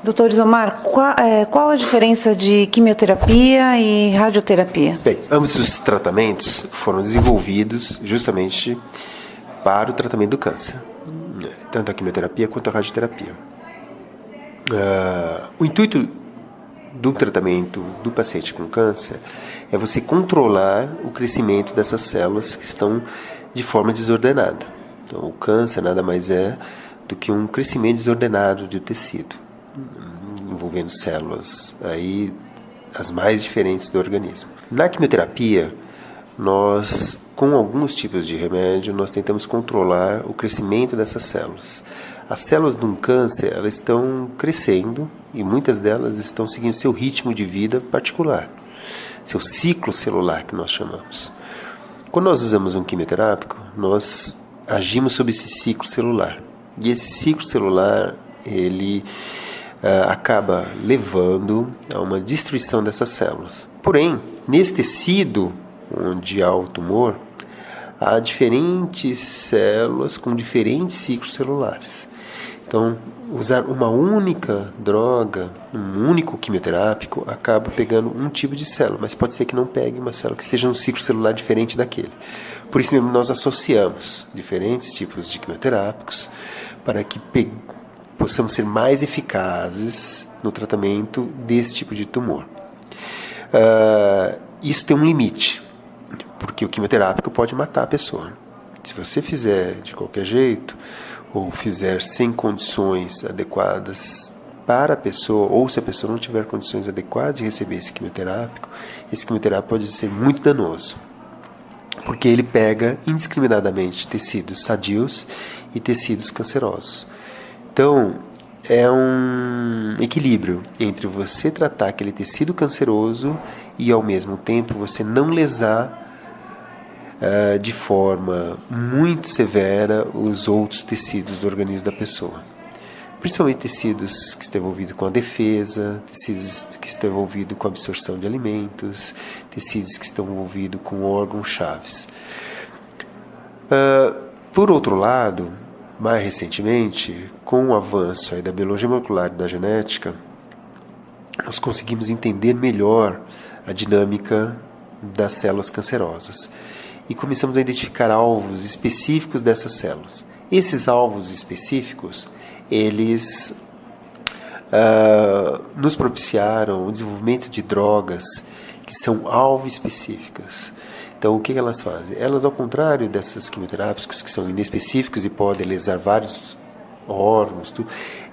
Doutor Isomar, qual a diferença de quimioterapia e radioterapia? Bem, ambos os tratamentos foram desenvolvidos justamente para o tratamento do câncer, tanto a quimioterapia quanto a radioterapia. O intuito do tratamento do paciente com câncer é você controlar o crescimento dessas células que estão de forma desordenada. Então, o câncer nada mais é do que um crescimento desordenado de tecido, envolvendo células aí as mais diferentes do organismo. Na quimioterapia, nós, com alguns tipos de remédio, nós tentamos controlar o crescimento dessas células. As células de um câncer, elas estão crescendo e muitas delas estão seguindo seu ritmo de vida particular, seu ciclo celular, que nós chamamos. Quando nós usamos um quimioterápico, nós agimos sobre esse ciclo celular. E esse ciclo celular, ele acaba levando a uma destruição dessas células. Porém, nesse tecido onde há o tumor, há diferentes células com diferentes ciclos celulares. Então, usar uma única droga, um único quimioterápico, acaba pegando um tipo de célula, mas pode ser que não pegue uma célula que esteja num ciclo celular diferente daquele. Por isso mesmo nós associamos diferentes tipos de quimioterápicos para que possamos ser mais eficazes no tratamento desse tipo de tumor. Isso tem um limite, porque o quimioterápico pode matar a pessoa. Se você fizer de qualquer jeito, ou fizer sem condições adequadas para a pessoa, ou se a pessoa não tiver condições adequadas de receber esse quimioterápico pode ser muito danoso, porque ele pega indiscriminadamente tecidos sadios e tecidos cancerosos. Então, é um equilíbrio entre você tratar aquele tecido canceroso e, ao mesmo tempo, você não lesar de forma muito severa os outros tecidos do organismo da pessoa. Principalmente tecidos que estão envolvidos com a defesa, tecidos que estão envolvidos com a absorção de alimentos, tecidos que estão envolvidos com órgãos-chaves. Por outro lado, mais recentemente, com o avanço aí da biologia molecular e da genética, nós conseguimos entender melhor a dinâmica das células cancerosas e começamos a identificar alvos específicos dessas células. Esses alvos específicos, eles nos propiciaram o desenvolvimento de drogas que são alvo específicas. Então, o que elas fazem? Elas, ao contrário dessas quimioterápicos que são inespecíficos e podem lesar vários órgãos,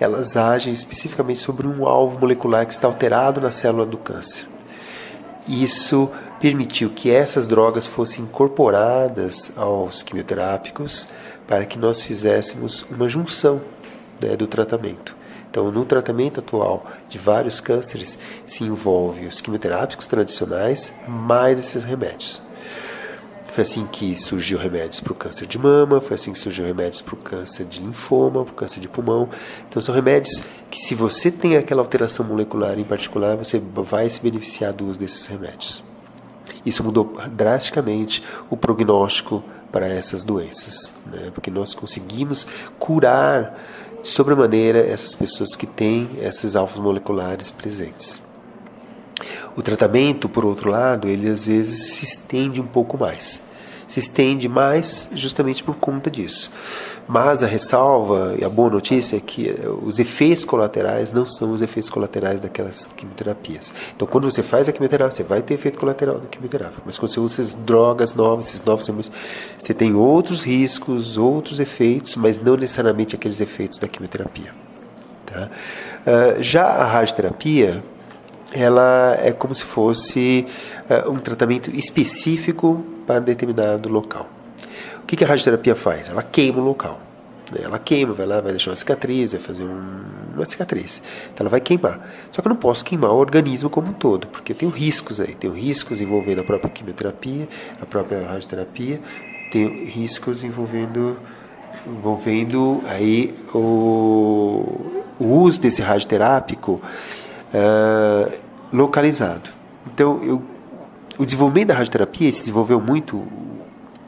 elas agem especificamente sobre um alvo molecular que está alterado na célula do câncer. Isso permitiu que essas drogas fossem incorporadas aos quimioterápicos para que nós fizéssemos uma junção, do tratamento. Então, no tratamento atual de vários cânceres, se envolve os quimioterápicos tradicionais mais esses remédios. Foi assim que surgiu remédios para o câncer de mama, foi assim que surgiu remédios para o câncer de linfoma, para o câncer de pulmão. Então, são remédios que, se você tem aquela alteração molecular em particular, você vai se beneficiar do uso desses remédios. Isso mudou drasticamente o prognóstico para essas doenças, porque nós conseguimos curar de sobremaneira essas pessoas que têm esses alvos moleculares presentes. O tratamento, por outro lado, ele às vezes se estende um pouco mais. Se estende mais justamente por conta disso. Mas a ressalva e a boa notícia é que os efeitos colaterais não são os efeitos colaterais daquelas quimioterapias. Então, quando você faz a quimioterapia, você vai ter efeito colateral da quimioterapia. Mas quando você usa essas drogas novas, esses novos remédios, você tem outros riscos, outros efeitos, mas não necessariamente aqueles efeitos da quimioterapia. Tá? Já a radioterapia, ela é como se fosse um tratamento específico para determinado local. O que a radioterapia faz? Ela queima o local. Ela queima, vai lá, vai deixar uma cicatriz, vai fazer uma cicatriz. Então ela vai queimar. Só que eu não posso queimar o organismo como um todo, porque eu tenho riscos aí. Tenho riscos envolvendo a própria quimioterapia, a própria radioterapia, tenho riscos envolvendo aí o uso desse radioterápico localizado. Então, o desenvolvimento da radioterapia se desenvolveu muito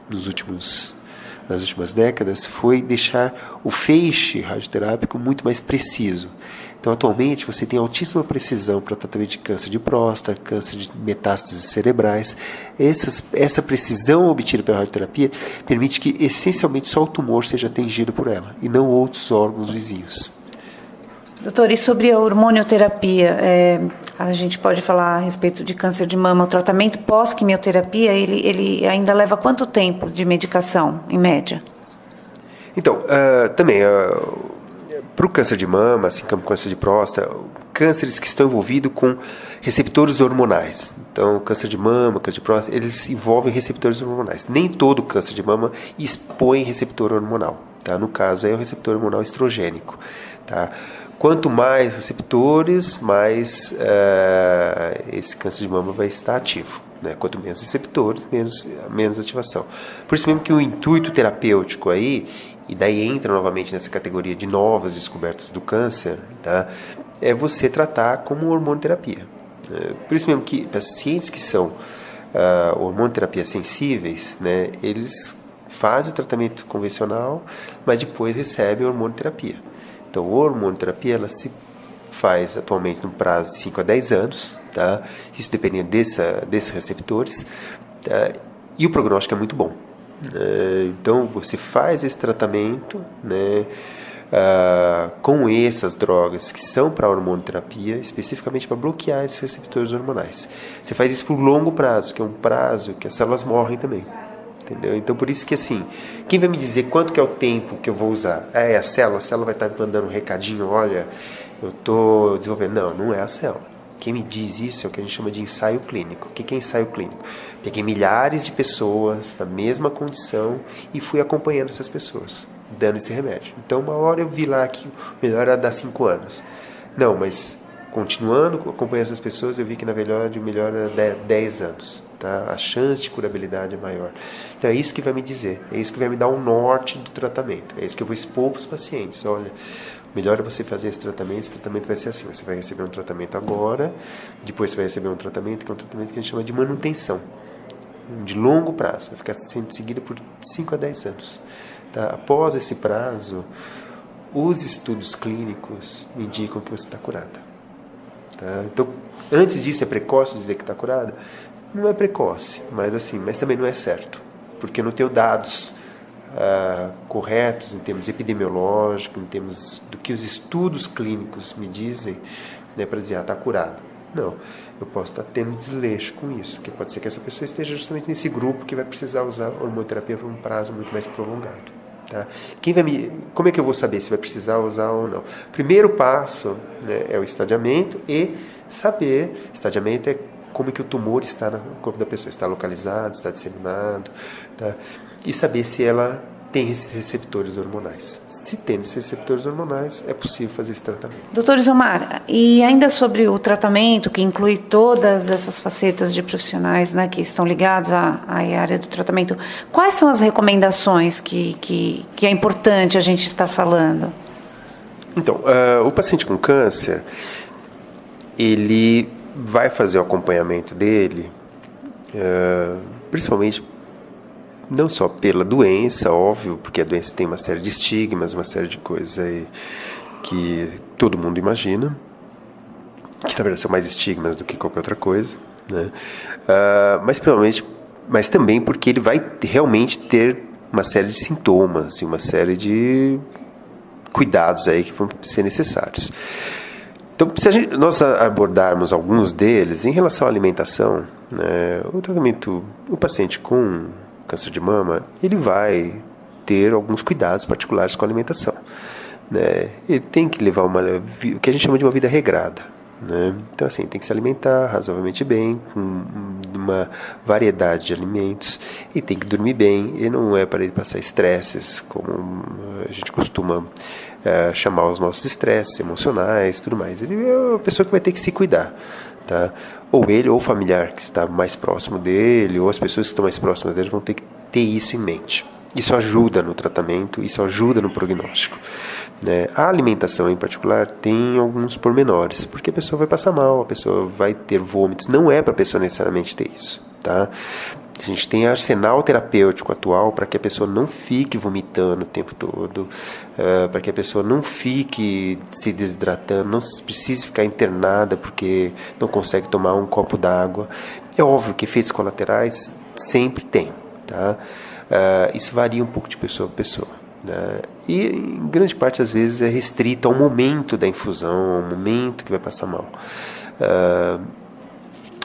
nas últimas décadas, foi deixar o feixe radioterápico muito mais preciso. Então, atualmente, você tem altíssima precisão para tratamento de câncer de próstata, câncer de metástases cerebrais. Essa precisão obtida pela radioterapia permite que, essencialmente, só o tumor seja atingido por ela, e não outros órgãos vizinhos. Doutor, e sobre a hormonioterapia, a gente pode falar a respeito de câncer de mama, o tratamento pós-quimioterapia, ele ainda leva quanto tempo de medicação, em média? Então, também, para o câncer de mama, assim como o câncer de próstata, cânceres que estão envolvidos com receptores hormonais. Então, câncer de mama, câncer de próstata, eles envolvem receptores hormonais. Nem todo câncer de mama expõe receptor hormonal. Tá? No caso, é o receptor hormonal estrogênico. Tá? Quanto mais receptores, mais esse câncer de mama vai estar ativo. Né? Quanto menos receptores, menos ativação. Por isso mesmo que o intuito terapêutico aí, e daí entra novamente nessa categoria de novas descobertas do câncer, tá? É você tratar como hormonoterapia. Por isso mesmo que pacientes que são hormonoterapia sensíveis, né, eles fazem o tratamento convencional, mas depois recebem a hormonoterapia. Então, a hormonoterapia ela se faz atualmente no prazo de 5 a 10 anos, tá? Isso dependendo desses receptores, tá? E o prognóstico é muito bom. Então, você faz esse tratamento, né, com essas drogas que são para hormonoterapia, especificamente para bloquear esses receptores hormonais. Você faz isso por longo prazo, que é um prazo que as células morrem também. Entendeu? Então, por isso que, assim, quem vai me dizer quanto que é o tempo que eu vou usar? É a célula vai estar me mandando um recadinho, olha, eu estou desenvolvendo. Não é a célula. Quem me diz isso é o que a gente chama de ensaio clínico. O que é ensaio clínico? Peguei milhares de pessoas na mesma condição e fui acompanhando essas pessoas, dando esse remédio. Então, uma hora eu vi lá que o melhor era dar 5 anos. Não, mas continuando acompanhando essas pessoas, eu vi que na verdade o melhor era 10 anos. Tá? A chance de curabilidade é maior. Então é isso que vai me dizer, é isso que vai me dar um norte do tratamento, é isso que eu vou expor para os pacientes. Olha, melhor é você fazer esse tratamento vai ser assim, você vai receber um tratamento agora, depois você vai receber um tratamento que é um tratamento que a gente chama de manutenção, de longo prazo, vai ficar sendo seguido por 5 a 10 anos. Tá? Após esse prazo, os estudos clínicos me indicam que você está curada. Tá? Então, antes disso, é precoce dizer que está curada? Não é precoce, mas também não é certo, porque eu não tenho dados corretos em termos epidemiológicos, em termos do que os estudos clínicos me dizem, né, para dizer, está curado. Não, eu posso estar tendo desleixo com isso, porque pode ser que essa pessoa esteja justamente nesse grupo que vai precisar usar hormonoterapia por um prazo muito mais prolongado. Tá? Como é que eu vou saber se vai precisar usar ou não? Primeiro passo, né, é o estadiamento e saber, estadiamento é como é que o tumor está no corpo da pessoa, está localizado, está disseminado, tá? E saber se ela tem esses receptores hormonais. Se tem esses receptores hormonais, é possível fazer esse tratamento. Doutor Isomar, e ainda sobre o tratamento, que inclui todas essas facetas de profissionais, né, que estão ligados à área do tratamento, quais são as recomendações que é importante a gente estar falando? Então, o paciente com câncer, ele vai fazer o acompanhamento dele, principalmente não só pela doença, óbvio, porque a doença tem uma série de estigmas, uma série de coisas aí que todo mundo imagina, que na verdade são mais estigmas do que qualquer outra coisa, né? Mas também porque ele vai realmente ter uma série de sintomas e uma série de cuidados aí que vão ser necessários. Então, se nós abordarmos alguns deles, em relação à alimentação, né, o paciente com câncer de mama, ele vai ter alguns cuidados particulares com a alimentação. Né? Ele tem que levar o que a gente chama de uma vida regrada. Né? Então, assim, tem que se alimentar razoavelmente bem, com uma variedade de alimentos, e tem que dormir bem, e não é para ele passar estresses, como a gente costuma chamar os nossos estresses emocionais, tudo mais. Ele é uma pessoa que vai ter que se cuidar, tá? Ou ele, ou o familiar que está mais próximo dele, ou as pessoas que estão mais próximas dele vão ter que ter isso em mente. Isso ajuda no tratamento, isso ajuda no prognóstico. Né? A alimentação, em particular, tem alguns pormenores, porque a pessoa vai passar mal, a pessoa vai ter vômitos. Não é para a pessoa necessariamente ter isso. Tá? A gente tem arsenal terapêutico atual para que a pessoa não fique vomitando o tempo todo, para que a pessoa não fique se desidratando, não precise ficar internada porque não consegue tomar um copo d'água. É óbvio que efeitos colaterais sempre tem, tá? Isso varia um pouco de pessoa para pessoa, né? E em grande parte às vezes é restrito ao momento da infusão, ao momento que vai passar mal.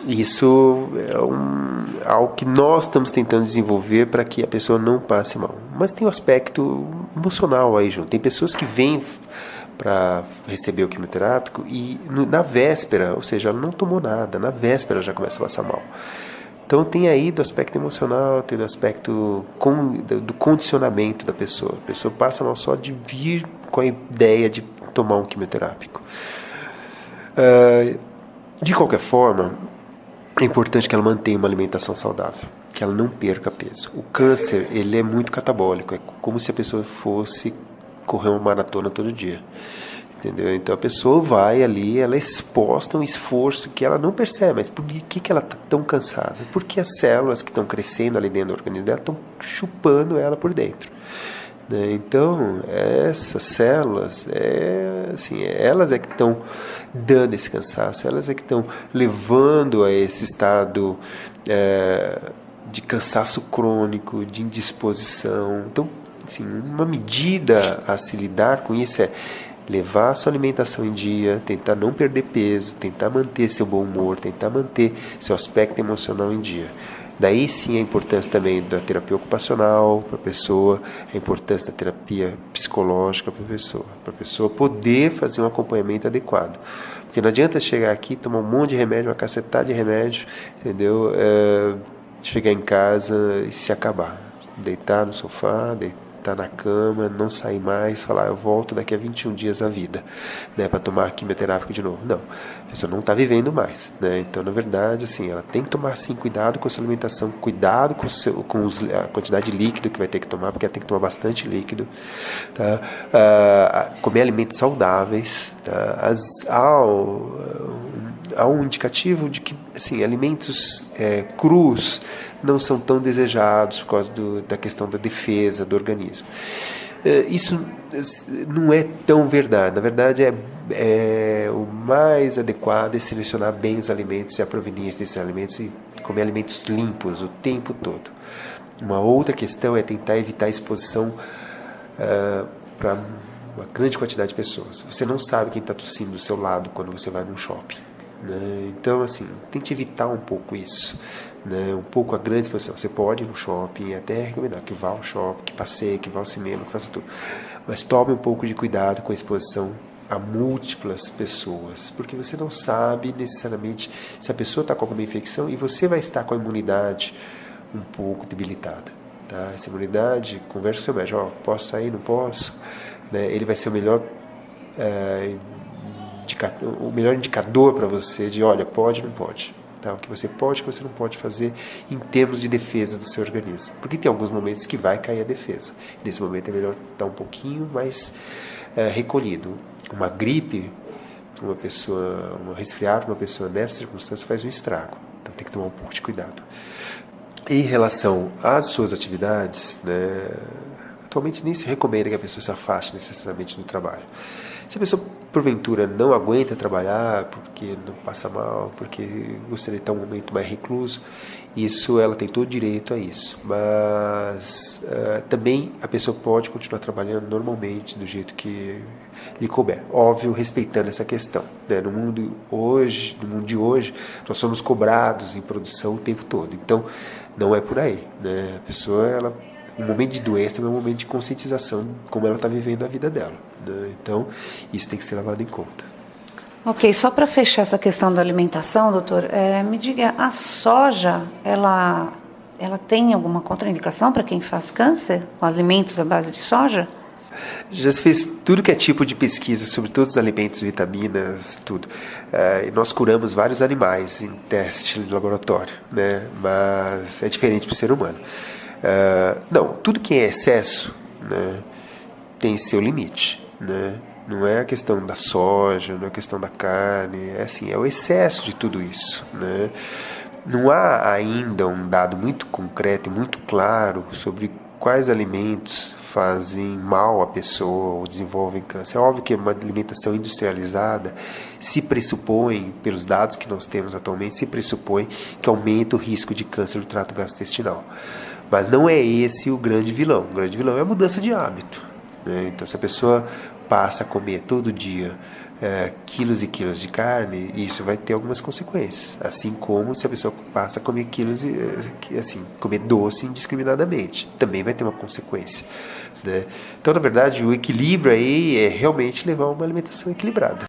Isso é algo que nós estamos tentando desenvolver para que a pessoa não passe mal. Mas tem um aspecto emocional aí junto. Tem pessoas que vêm para receber o quimioterápico e na véspera, ou seja, ela não tomou nada, na véspera já começa a passar mal. Então tem aí do aspecto emocional, tem do aspecto do condicionamento da pessoa. A pessoa passa mal só de vir com a ideia de tomar um quimioterápico. De qualquer forma, é importante que ela mantenha uma alimentação saudável, que ela não perca peso. O câncer, ele é muito catabólico, é como se a pessoa fosse correr uma maratona todo dia, entendeu? Então a pessoa vai ali, ela é exposta a um esforço que ela não percebe, mas por que ela está tão cansada? Porque as células que estão crescendo ali dentro do organismo dela estão chupando ela por dentro. Então, essas células, elas é que estão dando esse cansaço, elas é que estão levando a esse estado de cansaço crônico, de indisposição. Então, assim, uma medida a se lidar com isso é levar a sua alimentação em dia, tentar não perder peso, tentar manter seu bom humor, tentar manter seu aspecto emocional em dia. Daí sim a importância também da terapia ocupacional para a pessoa, a importância da terapia psicológica para a pessoa poder fazer um acompanhamento adequado. Porque não adianta chegar aqui, tomar um monte de remédio, uma cacetada de remédio, entendeu? Chegar em casa e se acabar. Deitar no sofá, deitar na cama, não sair mais, falar, eu volto daqui a 21 dias à vida, né, para tomar quimioterápico de novo. Não, a pessoa não está vivendo mais, né? Então, na verdade, assim, ela tem que tomar, sim, cuidado com a sua alimentação, cuidado com a quantidade de líquido que vai ter que tomar, porque ela tem que tomar bastante líquido, tá? Comer alimentos saudáveis, tá? Há um indicativo de que, assim, alimentos crus não são tão desejados por causa da questão da defesa do organismo. Isso não é tão verdade. Na verdade, o mais adequado é selecionar bem os alimentos e a proveniência desses alimentos e comer alimentos limpos o tempo todo. Uma outra questão é tentar evitar a exposição para uma grande quantidade de pessoas. Você não sabe quem está tossindo do seu lado quando você vai num shopping, né? Então, assim, tente evitar um pouco isso, né? Um pouco a grande exposição. Você pode ir no shopping, até recomendar que vá ao shopping, que passeie, que vá ao cinema, que faça tudo. Mas tome um pouco de cuidado com a exposição a múltiplas pessoas, porque você não sabe necessariamente se a pessoa está com alguma infecção e você vai estar com a imunidade um pouco debilitada, tá? Essa imunidade, conversa com o seu médico, posso sair, não posso, né? Ele vai ser o melhor indicador para você de, olha, pode, não pode, tá? O que você pode, o que você não pode fazer em termos de defesa do seu organismo, porque tem alguns momentos que vai cair a defesa. Nesse momento é melhor estar um pouquinho mais recolhido. Uma gripe, um resfriado para uma pessoa nessa circunstância faz um estrago, então tem que tomar um pouco de cuidado. Em relação às suas atividades, né, atualmente nem se recomenda que a pessoa se afaste necessariamente do trabalho. Se a pessoa, porventura, não aguenta trabalhar porque não passa mal, porque gostaria de estar um momento mais recluso, ela tem todo direito a isso. Mas também a pessoa pode continuar trabalhando normalmente, do jeito que lhe couber. Óbvio, respeitando essa questão, né? No mundo de hoje, nós somos cobrados em produção o tempo todo. Então, não é por aí, né? A pessoa, um momento de doença também é um momento de conscientização como ela está vivendo a vida dela, né? Então, isso tem que ser levado em conta. Ok, só para fechar essa questão da alimentação, doutor, me diga, a soja, ela tem alguma contraindicação para quem faz câncer com alimentos à base de soja? Já se fez tudo que é tipo de pesquisa sobre todos os alimentos, vitaminas, tudo. E nós curamos vários animais em teste no laboratório, né? Mas é diferente para o ser humano. Não, tudo que é excesso, né, tem seu limite, né? Não é a questão da soja, não é a questão da carne, é o excesso de tudo isso, né? Não há ainda um dado muito concreto e muito claro sobre quais alimentos fazem mal à pessoa ou desenvolvem câncer. É óbvio que uma alimentação industrializada se pressupõe, pelos dados que nós temos atualmente, se pressupõe que aumenta o risco de câncer do trato gastrointestinal. Mas não é esse o grande vilão. O grande vilão é a mudança de hábito, né? Então, se a pessoa passa a comer todo dia quilos e quilos de carne, isso vai ter algumas consequências. Assim como se a pessoa passa a comer comer doce indiscriminadamente, também vai ter uma consequência, né? Então, na verdade, o equilíbrio aí é realmente levar uma alimentação equilibrada.